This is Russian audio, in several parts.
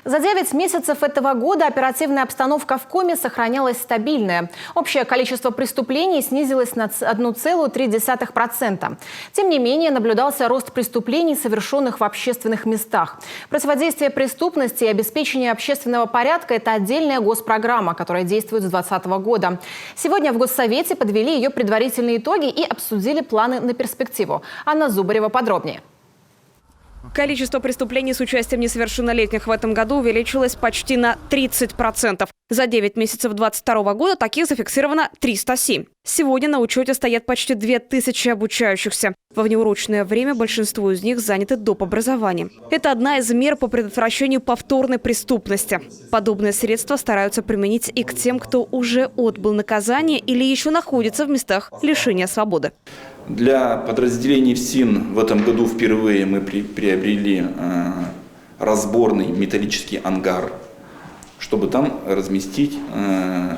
За 9 месяцев этого года оперативная обстановка в Коми сохранялась стабильная. Общее количество преступлений снизилось на 1,3%. Тем не менее, наблюдался рост преступлений, совершенных в общественных местах. Противодействие преступности и обеспечение общественного порядка – это отдельная госпрограмма, которая действует с 2020 года. Сегодня в Госсовете подвели ее предварительные итоги и обсудили планы на перспективу. Анна Зубарева подробнее. Количество преступлений с участием несовершеннолетних в этом году увеличилось почти на 30%. За 9 месяцев 2022 года таких зафиксировано 307. Сегодня на учете стоят почти 2000 обучающихся. Во внеурочное время большинство из них заняты доп. Образованием. Это одна из мер по предотвращению повторной преступности. Подобные средства стараются применить и к тем, кто уже отбыл наказание или еще находится в местах лишения свободы. Для подразделений ФСИН в этом году впервые мы приобрели разборный металлический ангар, чтобы там разместить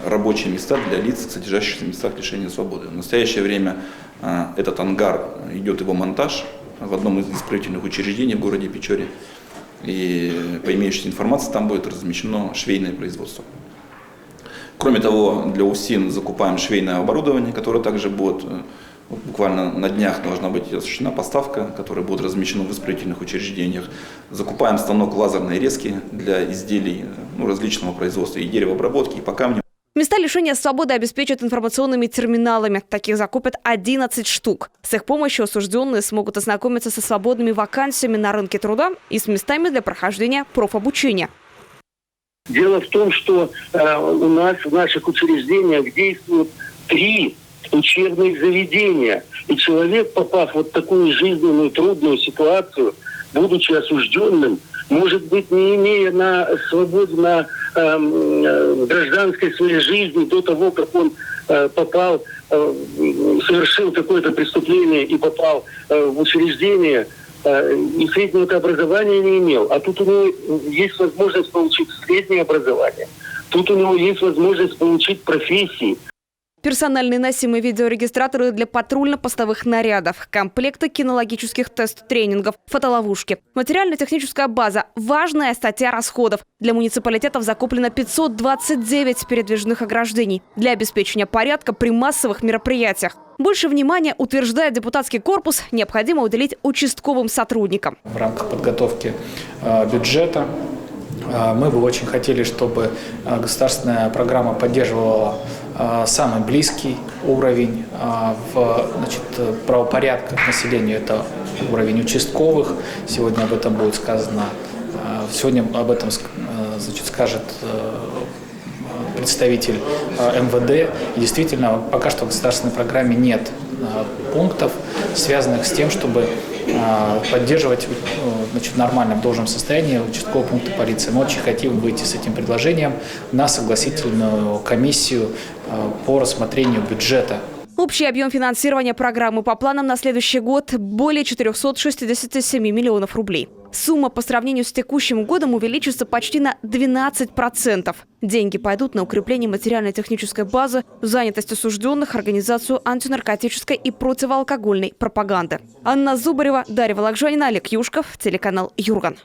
рабочие места для лиц, содержащихся в местах лишения свободы. В настоящее время этот ангар, идет его монтаж в одном из исправительных учреждений в городе Печоре. И по имеющейся информации там будет размещено швейное производство. Кроме того, для УФСИН закупаем швейное оборудование, которое также будет... Буквально на днях должна быть осуществлена поставка, которая будет размещена в исправительных учреждениях. Закупаем станок лазерной резки для изделий различного производства и деревообработки, и по камню. Места лишения свободы обеспечат информационными терминалами. Таких закупят 11 штук. С их помощью осужденные смогут ознакомиться со свободными вакансиями на рынке труда и с местами для прохождения профобучения. Дело в том, что у нас в наших учреждениях действуют 3 учебных заведения. И человек, попав в такую жизненную трудную ситуацию, будучи осужденным, может быть, не имея на свободе, на гражданской своей жизни до того, как он попал, совершил какое-то преступление и попал в учреждение, и среднего образования не имел. А тут у него есть возможность получить среднее образование. Тут у него есть возможность получить профессии. Персональные носимые видеорегистраторы для патрульно-постовых нарядов, комплекты кинологических тест-тренингов, фотоловушки. Материально-техническая база – важная статья расходов. Для муниципалитетов закуплено 529 передвижных ограждений для обеспечения порядка при массовых мероприятиях. Больше внимания, утверждает депутатский корпус, необходимо уделить участковым сотрудникам. В рамках подготовки бюджета мы бы очень хотели, чтобы государственная программа поддерживала самый близкий уровень правопорядка к населению. Это уровень участковых. Сегодня об этом будет сказано. Сегодня об этом скажет представитель МВД. И действительно, пока что в государственной программе нет пунктов, связанных с тем, чтобы поддерживать в нормальном, должном состоянии участковые пункты полиции. Мы очень хотим выйти с этим предложением на согласительную комиссию по рассмотрению бюджета. Общий объем финансирования программы по планам на следующий год – более 467 миллионов рублей. Сумма по сравнению с текущим годом увеличится почти на 12%. Деньги пойдут на укрепление материально-технической базы, занятость осужденных, организацию антинаркотической и противоалкогольной пропаганды. Анна Зубарева, Дарья Вологжанина, Олег Юшков, телеканал Юрган.